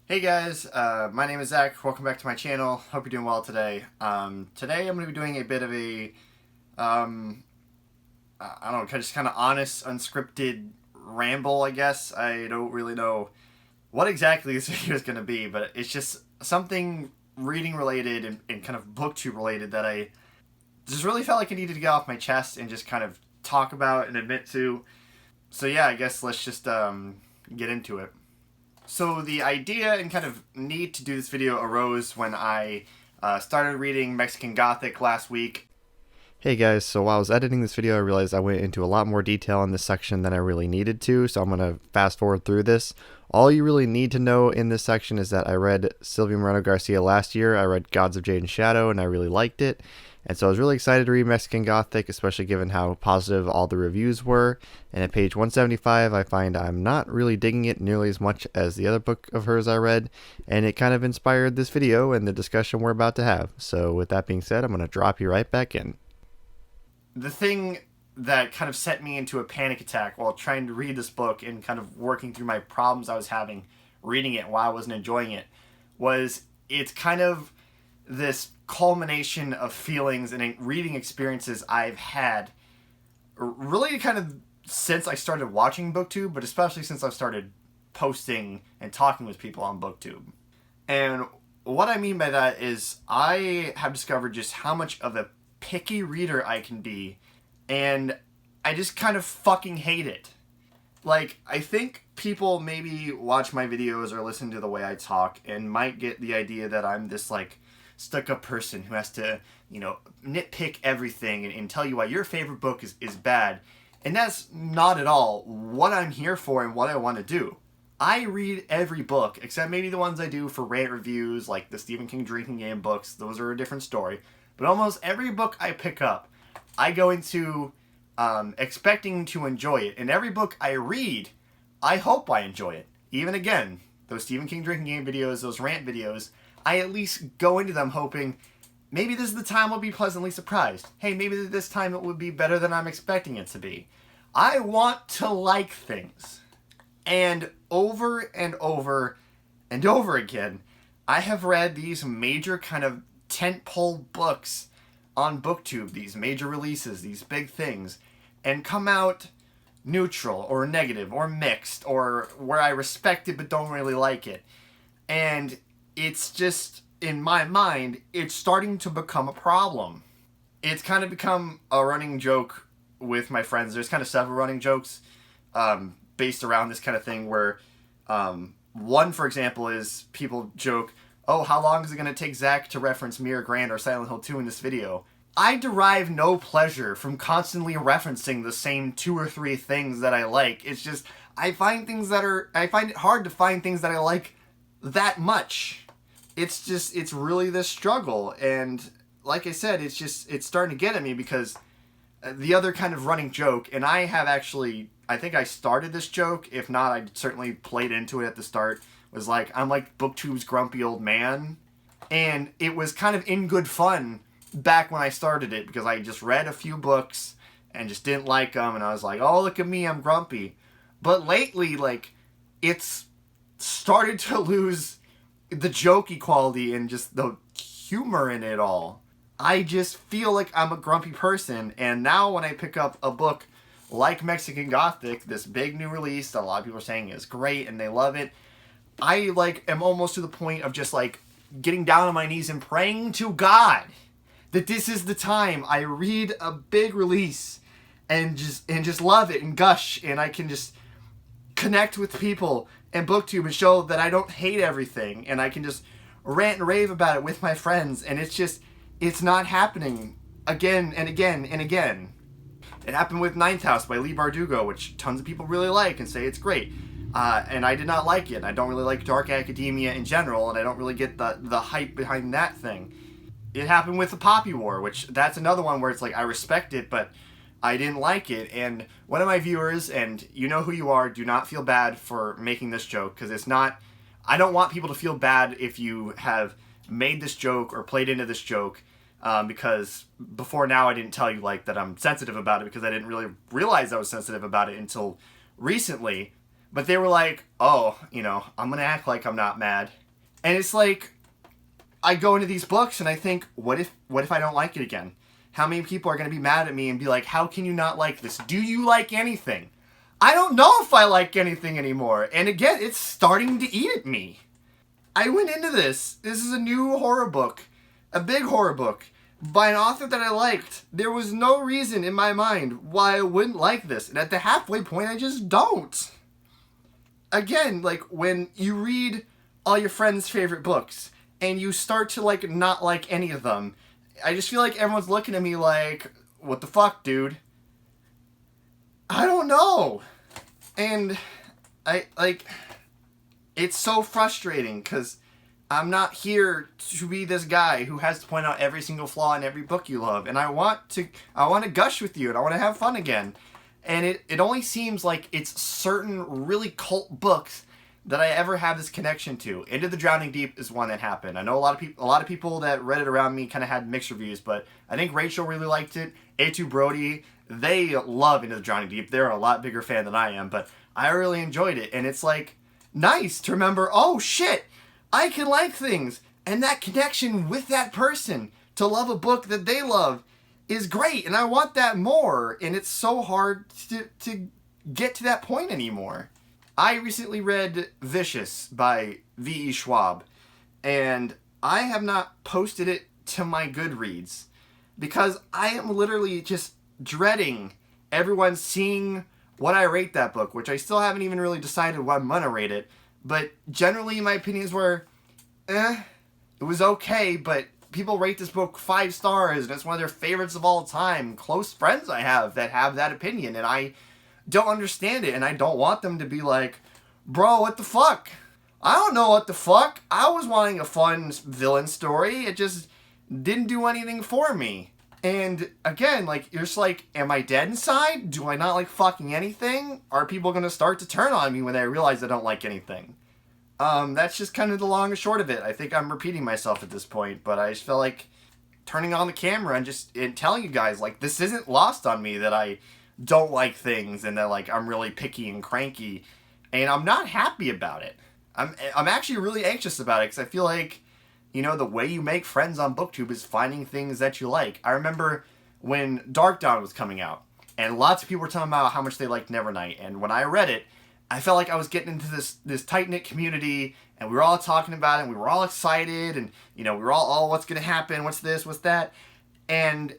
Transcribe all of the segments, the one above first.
Hey guys, my name is Zach. Welcome back to my channel. Hope you're doing well today. Today I'm going to be doing a bit of a, I don't know, just kind of honest, unscripted ramble, I guess. I don't really know what exactly this video is going to be, but it's just something reading related and kind of booktube related that I just really felt like I needed to get off my chest and just kind of talk about and admit to. So yeah, I guess let's just get into it. So the idea and kind of need to do this video arose when I started reading Mexican Gothic last week. Hey guys, so while I was editing this video, I realized I went into a lot more detail in this section than I really needed to, so I'm going to fast forward through this. All you really need to know in this section is that I read Silvia Moreno Garcia last year. I read Gods of Jade and Shadow, and I really liked it. And so I was really excited to read Mexican Gothic, especially given how positive all the reviews were. And at page 175, I find I'm not really digging it nearly as much as the other book of hers I read, and it kind of inspired this video and the discussion we're about to have. So with that being said, I'm going to drop you right back in. The thing that kind of set me into a panic attack while trying to read this book and kind of working through my problems I was having reading it while I wasn't enjoying it was it's kind of this culmination of feelings and reading experiences I've had really kind of since I started watching BookTube, but especially since I've started posting and talking with people on BookTube. And what I mean by that is I have discovered just how much of a picky reader I can be, and I just kind of fucking hate it. Like, I think people maybe watch my videos or listen to the way I talk and might get the idea that I'm this, like, stuck-up person who has to, nitpick everything and tell you why your favorite book is bad. And that's not at all what I'm here for and what I want to do. I read every book, except maybe the ones I do for rant reviews, like the Stephen King drinking game books. Those are a different story. But almost every book I pick up, I go into expecting to enjoy it. And every book I read, I hope I enjoy it. Even again, those Stephen King drinking game videos, those rant videos, I at least go into them hoping maybe this is the time I'll be pleasantly surprised. Hey, maybe this time it would be better than I'm expecting it to be. I want to like things. And over and over and over again, I have read these major kind of tentpole books on BookTube, these major releases, these big things, and come out neutral or negative or mixed or where I respect it but don't really like it. And it's just, in my mind, it's starting to become a problem. It's kind of become a running joke with my friends. There's kind of several running jokes based around this kind of thing where one, for example, is people joke, oh, how long is it going to take Zach to reference Mirror Grand or Silent Hill 2 in this video? I derive no pleasure from constantly referencing the same 2 or 3 things that I like. It's just, I find it hard to find things that I like that much. It's really this struggle. And like I said, it's starting to get at me because the other kind of running joke, and I think I started this joke. If not, I certainly played into it at the start, was like, I'm like BookTube's grumpy old man. And it was kind of in good fun back when I started it because I just read a few books and just didn't like them. And I was like, oh, look at me, I'm grumpy. But lately, like, it's started to lose the jokey quality and just the humor in it all. I just feel like I'm a grumpy person, and now when I pick up a book like Mexican Gothic, this big new release that a lot of people are saying is great and they love it, I am almost to the point of just like getting down on my knees and praying to God that this is the time I read a big release and just love it and gush, and I can just connect with people and BookTube and show that I don't hate everything, and I can just rant and rave about it with my friends. And it's not happening again and again and again. It happened with Ninth House by Leigh Bardugo, which tons of people really like and say it's great. And I did not like it. I don't really like dark academia in general, and I don't really get the hype behind that thing. It happened with The Poppy War, which that's another one where it's like I respect it, but I didn't like it. And one of my viewers, and you know who you are, do not feel bad for making this joke, because it's not... I don't want people to feel bad if you have made this joke or played into this joke, because before now I didn't tell you like that I'm sensitive about it because I didn't really realize I was sensitive about it until recently. But they were like, oh, I'm going to act like I'm not mad. And it's like, I go into these books and I think, what if I don't like it again? How many people are going to be mad at me and be like, how can you not like this? Do you like anything? I don't know if I like anything anymore. And again, it's starting to eat at me. I went into this. This is a new horror book. A big horror book. By an author that I liked. There was no reason in my mind why I wouldn't like this. And at the halfway point, I just don't. Again, like, when you read all your friends' favorite books, and you start to, like, not like any of them, I just feel like everyone's looking at me like, what the fuck, dude? I don't know. And it's so frustrating, because I'm not here to be this guy who has to point out every single flaw in every book you love. And I want to gush with you, and I want to have fun again. And it only seems like it's certain really cult books that I ever have this connection to. Into the Drowning Deep is one that happened. I know a lot of people that read it around me kind of had mixed reviews, but I think Rachel really liked it. A2 Brody, they love Into the Drowning Deep. They're a lot bigger fan than I am, but I really enjoyed it. And it's like nice to remember, oh shit, I can like things. And that connection with that person to love a book that they love is great, and I want that more, and it's so hard to get to that point anymore. I recently read Vicious by V.E. Schwab, and I have not posted it to my Goodreads because I am literally just dreading everyone seeing what I rate that book, which I still haven't even really decided what I'm gonna rate it, but generally my opinions were, it was okay, but people rate this book 5 stars, and it's one of their favorites of all time. Close friends I have that opinion, and I don't understand it, and I don't want them to be like, bro, what the fuck? I don't know what the fuck. I was wanting a fun villain story. It just didn't do anything for me. And again, like, you're just like, am I dead inside? Do I not like fucking anything? Are people gonna start to turn on me when they realize I don't like anything? That's just kind of the long and short of it. I think I'm repeating myself at this point, but I just feel like turning on the camera and telling you guys, like, this isn't lost on me that I don't like things and that, like, I'm really picky and cranky, and I'm not happy about it. I'm actually really anxious about it, because I feel like, the way you make friends on BookTube is finding things that you like. I remember when Dark Dawn was coming out, and lots of people were talking about how much they liked Nevernight, and when I read it, I felt like I was getting into this tight-knit community, and we were all talking about it, and we were all excited, and, we were all, oh, what's going to happen, what's this, what's that, and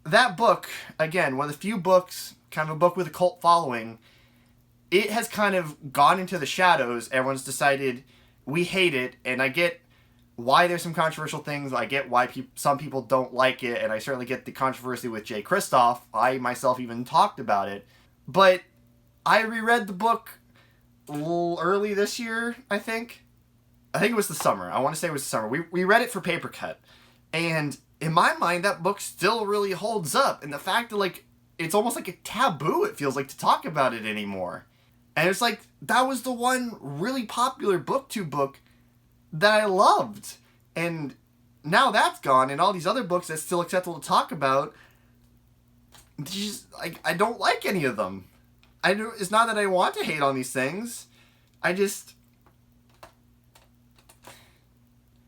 that book, again, one of the few books, kind of a book with a cult following, it has kind of gone into the shadows. Everyone's decided we hate it, and I get why there's some controversial things, I get why some people don't like it, and I certainly get the controversy with Jay Kristoff. I myself even talked about it, but I reread the book early this year, I think it was the summer. I want to say it was the summer. We read it for Paper Cut, and in my mind, that book still really holds up. And the fact that, like, it's almost like a taboo, it feels like, to talk about it anymore. And it's like, that was the one really popular BookTube book that I loved. And now that's gone, and all these other books that's still acceptable to talk about, just, like, I don't like any of them. It's not that I want to hate on these things. I've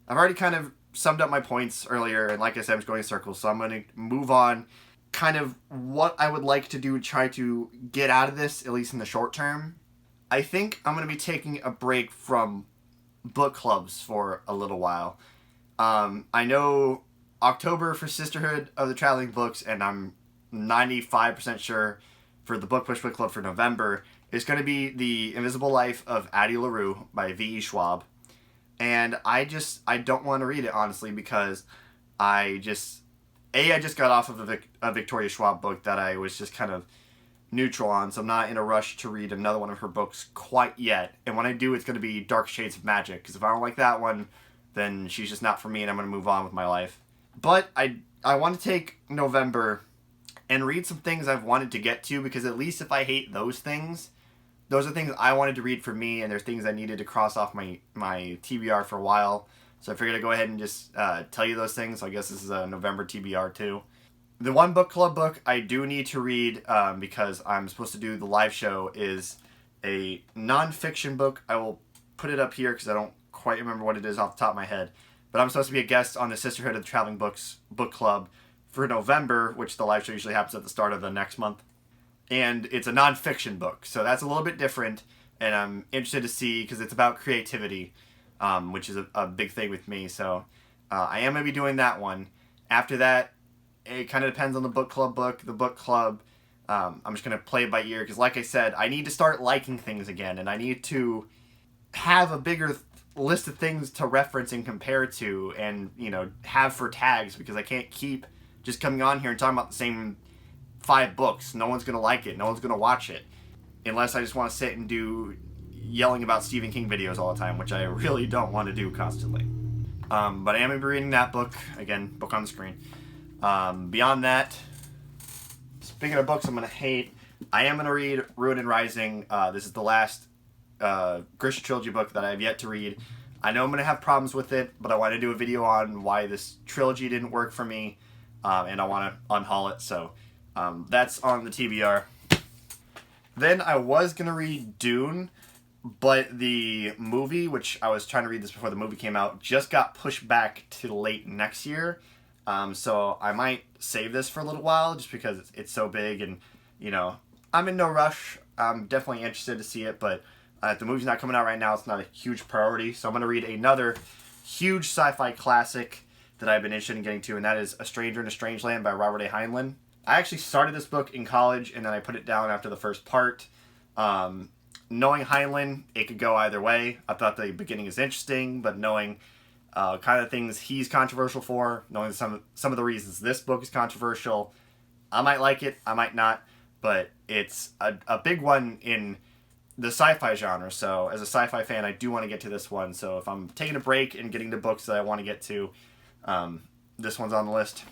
already kind of summed up my points earlier, and like I said, I'm just going in circles, so I'm going to move on. Kind of what I would like to do to try to get out of this, at least in the short term. I think I'm going to be taking a break from book clubs for a little while. I know October for Sisterhood of the Traveling Books, and I'm 95% sure for the Book Push Book Club for November, is going to be The Invisible Life of Addie LaRue by V.E. Schwab. And I don't want to read it, honestly, because I just got off of a Victoria Schwab book that I was just kind of neutral on, so I'm not in a rush to read another one of her books quite yet. And when I do, it's going to be Dark Shades of Magic, because if I don't like that one, then she's just not for me, and I'm going to move on with my life. But I want to take November and read some things I've wanted to get to, because at least if I hate those things, those are things I wanted to read for me, and there's things I needed to cross off my TBR for a while. So I figured I'd go ahead and just tell you those things. So I guess this is a November TBR too. The one book club book I do need to read, because I'm supposed to do the live show, is a nonfiction book. I will put it up here because I don't quite remember what it is off the top of my head. But I'm supposed to be a guest on the Sisterhood of the Traveling Books book club for November, which the live show usually happens at the start of the next month. And it's a nonfiction book, so that's a little bit different. And I'm interested to see, because it's about creativity, which is a big thing with me. So I am going to be doing that one. After that, it kind of depends on the book club book. The book club, I'm just going to play it by ear, because like I said, I need to start liking things again, and I need to have a bigger list of things to reference and compare to, and, you know, have for tags, because I can't keep just coming on here and talking about the same 5 books. No one's going to like it. No one's going to watch it. Unless I just want to sit and do yelling about Stephen King videos all the time, which I really don't want to do constantly. But I am going to be reading that book. Again, book on the screen. Beyond that, speaking of books I'm going to hate, I am going to read Ruin and Rising. This is the last Grisha Trilogy book that I have yet to read. I know I'm going to have problems with it, but I want to do a video on why this trilogy didn't work for me, and I want to unhaul it, so that's on the TBR. Then I was going to read Dune, but the movie, which I was trying to read this before the movie came out, just got pushed back to late next year. So I might save this for a little while just because it's so big, and, you know, I'm in no rush. I'm definitely interested to see it, but if the movie's not coming out right now, it's not a huge priority. So I'm going to read another huge sci-fi classic that I've been interested in getting to, and that is A Stranger in a Strange Land by Robert A. Heinlein. I actually started this book in college, and then I put it down after the first part. Knowing Heinlein, it could go either way. I thought the beginning is interesting, but knowing kind of things he's controversial for, knowing some of the reasons this book is controversial, I might like it, I might not, but it's a big one in the sci-fi genre. So as a sci-fi fan, I do want to get to this one. So if I'm taking a break and getting to books that I want to get to, this one's on the list.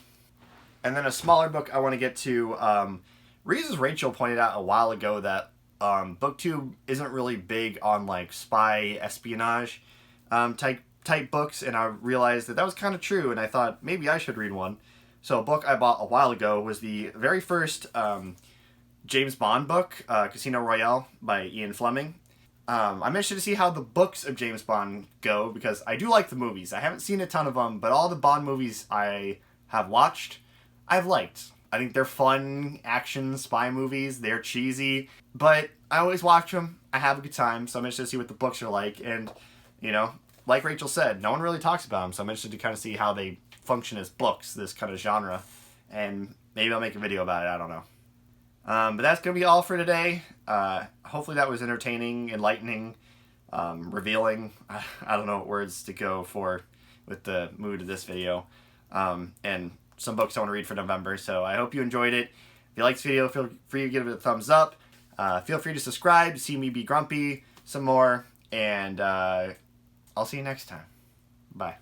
And then a smaller book I want to get to, Reasons Rachel pointed out a while ago that BookTube isn't really big on like spy espionage type books, and I realized that was kind of true, and I thought maybe I should read one. So a book I bought a while ago was the very first James Bond book, Casino Royale by Ian Fleming. I'm interested to see how the books of James Bond go, because I do like the movies. I haven't seen a ton of them, but all the Bond movies I have watched, I've liked. I think they're fun action spy movies. They're cheesy, but I always watch them. I have a good time, so I'm interested to see what the books are like. And, you know, like Rachel said, no one really talks about them, so I'm interested to kind of see how they function as books, this kind of genre. And maybe I'll make a video about it. I don't know. But that's going to be all for today. Hopefully that was entertaining, enlightening, revealing. I don't know what words to go for with the mood of this video. And some books I want to read for November. So I hope you enjoyed it. If you liked this video, feel free to give it a thumbs up. Feel free to subscribe to see me be grumpy some more. And I'll see you next time. Bye.